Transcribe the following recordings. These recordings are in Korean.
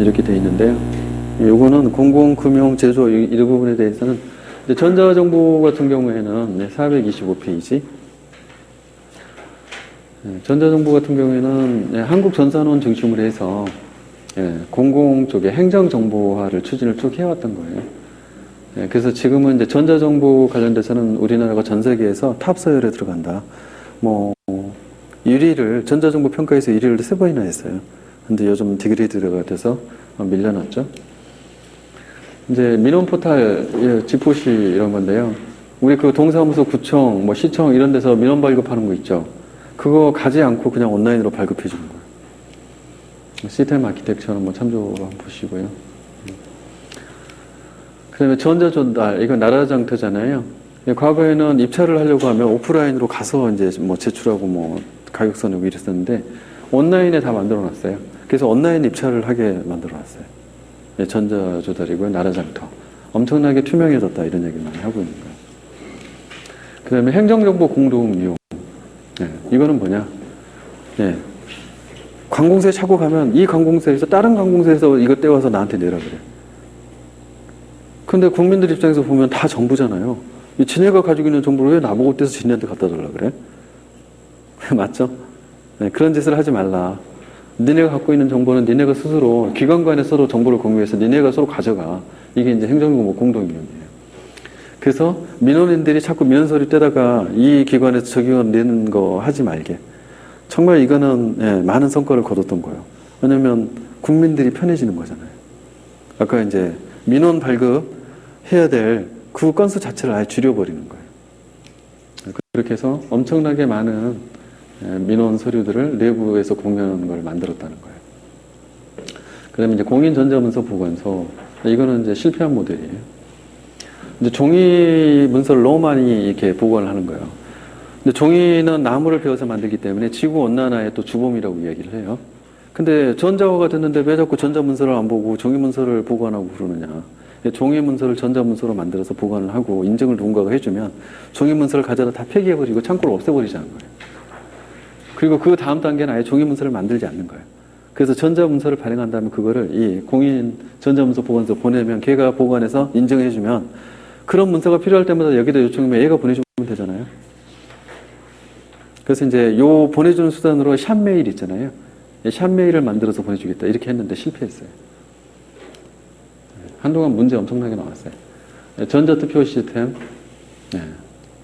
이렇게 되어 있는데요. 요거는 공공금융 제조 일부분에 대해서는 전자정보 같은 경우에는 425페이지. 전자정보 같은 경우에는 한국전산원 중심으로 해서 공공 쪽에 행정정보화를 추진을 쭉 해왔던 거예요. 그래서 지금은 이제 전자정보 관련돼서는 우리나라가 전 세계에서 탑 서열에 들어간다. 뭐 1위를 전자정보 평가에서 1위를 3번이나 했어요. 근데 요즘 디그레이드가 돼서 밀려났죠. 이제 민원 포탈 지포시 이런 건데요. 우리 그 동사무소, 구청, 뭐 시청 이런 데서 민원 발급하는 거 있죠. 그거 가지 않고 그냥 온라인으로 발급해 주는 거예요. 시스템 아키텍처는 뭐 참조 한번 보시고요. 그 다음에 전자전달, 이건 나라장터잖아요. 과거에는 입찰을 하려고 하면 오프라인으로 가서 이제 뭐 제출하고 뭐 가격서 내고 이랬었는데 온라인에 다 만들어 놨어요. 그래서 온라인 입찰을 하게 만들어 놨어요. 전자조달이고요. 나라장터. 엄청나게 투명해졌다 이런 얘기를 많이 하고 있는 거예요. 그 다음에 행정정보 공동 이용. 이거는 뭐냐. 관공서에 차고 가면 이 관공서에서 다른 관공서에서 이거 떼와서 나한테 내라 그래. 근데 국민들 입장에서 보면 다 정부잖아요. 지네가 가지고 있는 정보를 왜 나보고 떼서 지네한테 갖다 달라 그래? 맞죠? 그런 짓을 하지 말라. 니네가 갖고 있는 정보는 니네가 스스로 기관 간에 서로 정보를 공유해서 니네가 서로 가져가. 이게 이제 행정정보 공동이용이에요. 그래서 민원인들이 자꾸 민원서류 떼다가 이 기관에서 저 기관 내는 거 하지 말게. 정말 이거는 많은 성과를 거뒀던 거예요. 왜냐면 국민들이 편해지는 거잖아요. 아까 이제 민원 발급해야 될 그 건수 자체를 아예 줄여버리는 거예요. 그렇게 해서 엄청나게 많은 민원 서류들을 내부에서 공유하는 걸 만들었다는 거예요. 그 다음에 이제 공인전자문서 보관소. 이거는 이제 실패한 모델이에요. 이제 종이 문서를 너무 많이 이렇게 보관을 하는 거예요. 근데 종이는 나무를 베어서 만들기 때문에 지구온난화의 또 주범이라고 이야기를 해요. 근데 전자화가 됐는데 왜 자꾸 전자문서를 안 보고 종이문서를 보관하고 그러느냐. 종이문서를 전자문서로 만들어서 보관을 하고 인증을 누군가가 해주면 종이문서를 가져다 다 폐기해버리고 창고를 없애버리자는 거예요. 그리고 그 다음 단계는 아예 종이문서를 만들지 않는 거예요. 그래서 전자문서를 발행한 다음에 그거를 이 공인 전자문서 보관소 보내면 걔가 보관해서 인증해주면 그런 문서가 필요할 때마다 여기다 요청하면 얘가 보내주면 되잖아요. 그래서 이제 요 보내주는 수단으로 샵메일 있잖아요. 샵메일을 만들어서 보내주겠다 이렇게 했는데 실패했어요. 한동안 문제 엄청나게 나왔어요. 전자투표 시스템.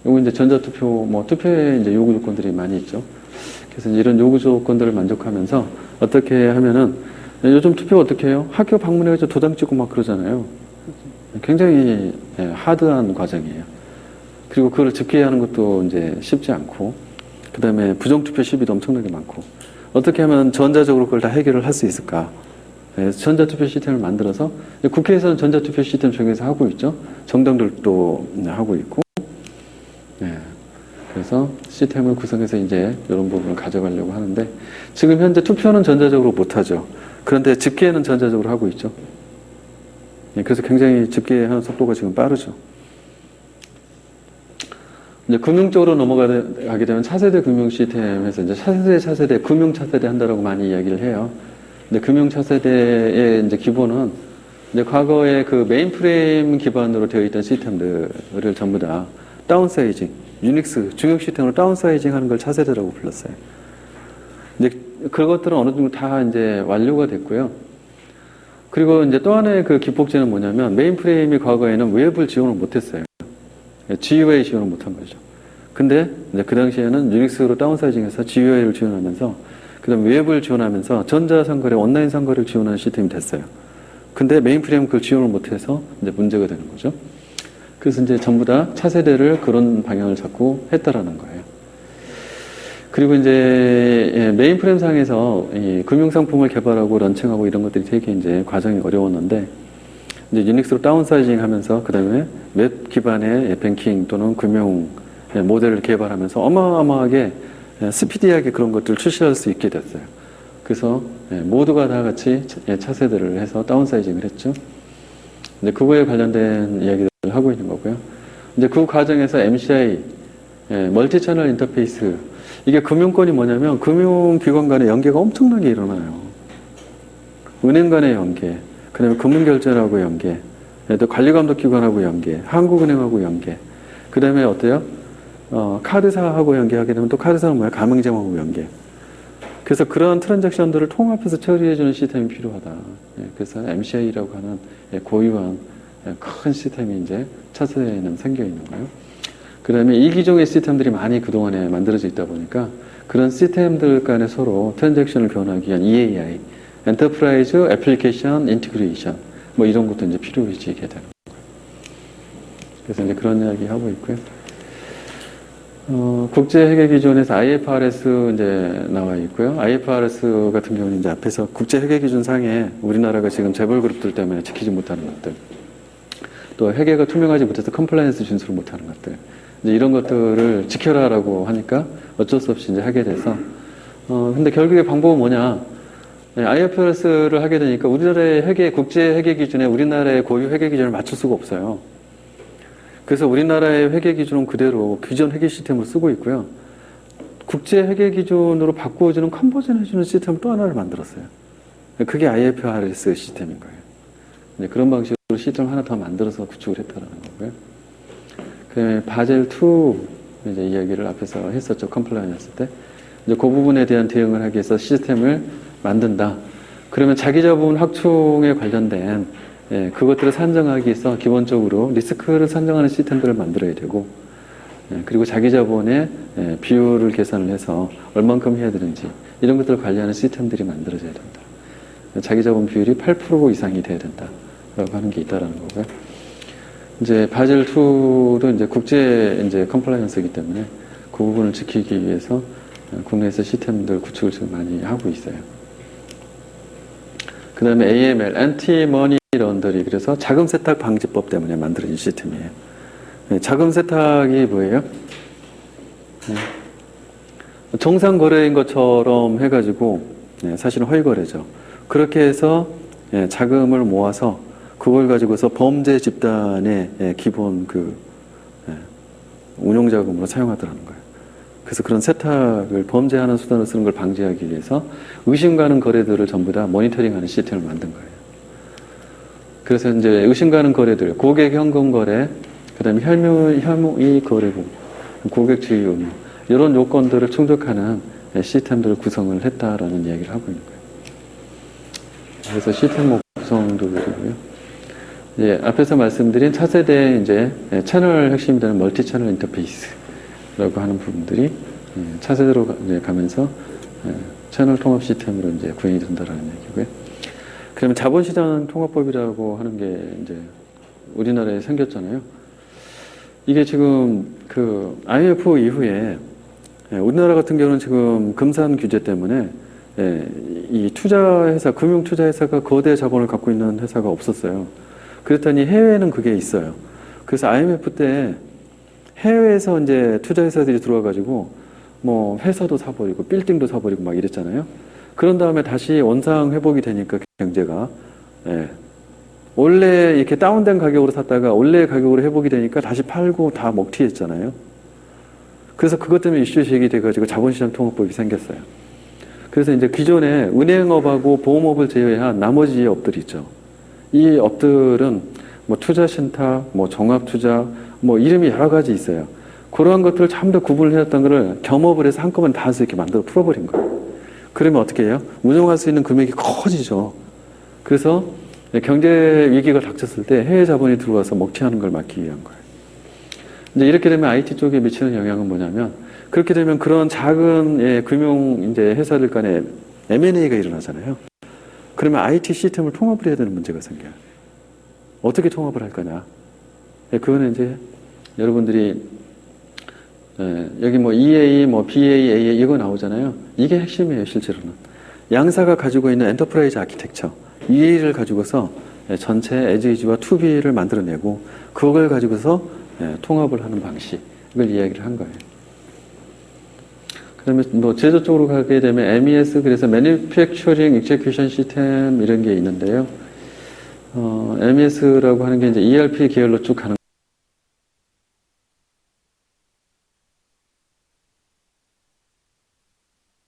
요거 이제 전자투표, 뭐 투표에 이제 요구 조건들이 많이 있죠. 그래서 이런 요구 조건들을 만족하면서 어떻게 하면은 요즘 투표 어떻게 해요? 학교 방문해서 도장 찍고 막 그러잖아요. 굉장히 하드한 과정이에요. 그리고 그걸 집계하는 것도 이제 쉽지 않고, 그 다음에 부정투표 시비도 엄청나게 많고, 어떻게 하면 전자적으로 그걸 다 해결을 할 수 있을까? 전자투표 시스템을 만들어서 국회에서는 전자투표 시스템 적용해서 하고 있죠. 정당들도 하고 있고. 그래서 시스템을 구성해서 이제 이런 부분을 가져가려고 하는데 지금 현재 투표는 전자적으로 못하죠. 그런데 집계는 전자적으로 하고 있죠. 그래서 굉장히 집계하는 속도가 지금 빠르죠. 이제 금융 쪽으로 넘어가게 되면 차세대 금융 시스템에서 이제 차세대, 금융 차세대 한다라고 많이 이야기를 해요. 근데 금융 차세대의 이제 기본은 이제 과거에 그 메인프레임 기반으로 되어 있던 시스템들을 전부 다 다운사이징, 유닉스 중형 시스템으로 다운사이징 하는 걸 차세대라고 불렀어요. 이제 그것들은 어느 정도 다 이제 완료가 됐고요. 그리고 이제 또 하나의 그 기폭제는 뭐냐면 메인프레임이 과거에는 웹을 지원을 못했어요. GUI 지원을 못한 거죠. 근데 이제 그 당시에는 유닉스로 다운사이징해서 GUI를 지원하면서 그다음 웹을 지원하면서 전자상거래, 온라인 상거래를 지원하는 시스템이 됐어요. 근데 메인프레임은 그걸 지원을 못해서 이제 문제가 되는 거죠. 그래서 이제 전부 다 차세대를 그런 방향을 잡고 했다라는 거예요. 그리고 이제 메인프레임 상에서 이 금융상품을 개발하고 런칭하고 이런 것들이 되게 이제 과정이 어려웠는데 이제 유닉스로 다운사이징 하면서 그 다음에 웹 기반의 뱅킹 또는 금융 모델을 개발하면서 어마어마하게 스피디하게 그런 것들을 출시할 수 있게 됐어요. 그래서 모두가 다 같이 차세대를 해서 다운사이징을 했죠. 근데 그거에 관련된 이야기들을 하고 있는 거고요. 이제 그 과정에서 MCI, 멀티 채널 인터페이스, 이게 금융권이 뭐냐면 금융기관 간의 연계가 엄청나게 일어나요. 은행 간의 연계, 그 다음에 금융결제하고 연계, 또 관리감독기관하고 연계, 한국은행하고 연계, 그 다음에 어때요? 카드사하고 연계하게 되면 또 카드사는 뭐야? 가맹점하고 연계. 그래서 그러한 트랜잭션들을 통합해서 처리해주는 시스템이 필요하다. 그래서 MCI라고 하는 고유한 큰 시스템이 이제 차세대에는 생겨 있는 거예요. 그 다음에 이기종의 시스템들이 많이 그동안에 만들어져 있다 보니까 그런 시스템들 간에 서로 트랜잭션을 교환하기 위한 EAI, 엔터프라이즈 애플리케이션 인티그레이션, 뭐 이런 것도 이제 필요해지게 되는 거예요. 그래서 이제 그런 이야기 하고 있고요. 국제회계기준에서 IFRS 이제 나와 있고요. IFRS 같은 경우는 이제 앞에서 국제회계기준 상에 우리나라가 지금 재벌 그룹들 때문에 지키지 못하는 것들, 또 회계가 투명하지 못해서 컴플라이언스 준수를 못하는 것들, 이제 이런 것들을 지켜라라고 하니까 어쩔 수 없이 이제 하게 돼서, 근데 결국에 방법은 뭐냐? IFRS를 하게 되니까 우리나라의 국제회계기준에 우리나라의 고유 회계기준을 맞출 수가 없어요. 그래서 우리나라의 회계기준은 그대로 기존 회계 시스템을 쓰고 있고요. 국제 회계기준으로 바꾸어주는 컨버전 해주는 시스템을 또 하나를 만들었어요. 그게 IFRS 시스템인 거예요. 이제 그런 방식으로 시스템을 하나 더 만들어서 구축을 했다라는 거고요. 그 바젤2 이제 이야기를 앞에서 했었죠. 컴플라이언스 때. 이제 그 부분에 대한 대응을 하기 위해서 시스템을 만든다. 그러면 자기자본 확충에 관련된 그것들을 산정하기 위해서 기본적으로 리스크를 산정하는 시스템들을 만들어야 되고, 그리고 자기자본의 비율을 계산을 해서 얼만큼 해야 되는지 이런 것들을 관리하는 시스템들이 만들어져야 된다. 자기자본 비율이 8% 이상이 돼야 된다라고 하는 게 있다라는 거고요. 이제 바젤 2도 이제 국제 이제 컴플라이언스이기 때문에 그 부분을 지키기 위해서 국내에서 시스템들 구축을 지금 많이 하고 있어요. 그 다음에 AML, 안티머니 런더리, 그래서 자금 세탁 방지법 때문에 만들어진 시스템이에요. 자금 세탁이 뭐예요? 정상 거래인 것처럼 해가지고 사실은 허위 거래죠. 그렇게 해서 자금을 모아서 그걸 가지고서 범죄 집단의 기본 운용 자금으로 사용하더라는 거예요. 그래서 그런 세탁을 범죄하는 수단으로 쓰는 걸 방지하기 위해서 의심 가는 거래들을 전부 다 모니터링하는 시스템을 만든 거예요. 그래서 이제 의심 가는 거래들, 고객 현금 거래, 그 다음에 혐의 거래고, 고객 주의 의무, 이런 요건들을 충족하는 시스템들을 구성을 했다라는 이야기를 하고 있는 거예요. 그래서 시스템 구성도 그리고요. 예, 앞에서 말씀드린 차세대 이제 채널 핵심이 되는 멀티 채널 인터페이스라고 하는 부분들이 차세대로 가면서 채널 통합 시스템으로 이제 구현이 된다라는 얘기고요. 그러면 자본시장 통합법이라고 하는 게 이제 우리나라에 생겼잖아요. 이게 지금 그 IMF 이후에 우리나라 같은 경우는 지금 금산 규제 때문에 이 투자회사, 금융투자회사가 거대 자본을 갖고 있는 회사가 없었어요. 그랬더니 해외에는 그게 있어요. 그래서 IMF 때 해외에서 이제 투자회사들이 들어와가지고 뭐 회사도 사버리고 빌딩도 사버리고 막 이랬잖아요. 그런 다음에 다시 원상 회복이 되니까 경제가 원래 이렇게 다운된 가격으로 샀다가 원래 가격으로 회복이 되니까 다시 팔고 다 먹튀했잖아요. 그래서 그것 때문에 이슈 제기돼가지고 자본시장 통합법이 생겼어요. 그래서 이제 기존에 은행업하고 보험업을 제외한 나머지 업들이 있죠. 이 업들은 뭐 투자신탁, 뭐 종합투자, 뭐 이름이 여러 가지 있어요. 그러한 것들을 전부 다 구분을 해놨던 거를 겸업을 해서 한꺼번에 다 이렇게 만들어 풀어버린 거예요. 그러면 어떻게 해요? 운용할 수 있는 금액이 커지죠. 그래서 경제 위기가 닥쳤을 때 해외 자본이 들어와서 먹튀하는 걸 막기 위한 거예요. 이제 이렇게 되면 IT 쪽에 미치는 영향은 뭐냐면, 그렇게 되면 그런 작은 금융 이제 회사들 간에 M&A가 일어나잖아요. 그러면 IT 시스템을 통합을 해야 되는 문제가 생겨요. 어떻게 통합을 할 거냐? 그거는 이제 여러분들이 여기 뭐 EA, 뭐 BA, AA 이거 나오잖아요. 이게 핵심이에요, 실제로는. 양사가 가지고 있는 엔터프라이즈 아키텍처, EA를 가지고서 전체 에즈이지와 투비를 만들어내고 그걸 가지고서 통합을 하는 방식, 이걸 이야기를 한 거예요. 그다음에 뭐 제조 쪽으로 가게 되면 MES, 그래서 Manufacturing Execution System 이런 게 있는데요. MES라고 하는 게 이제 ERP 계열로 쭉 가는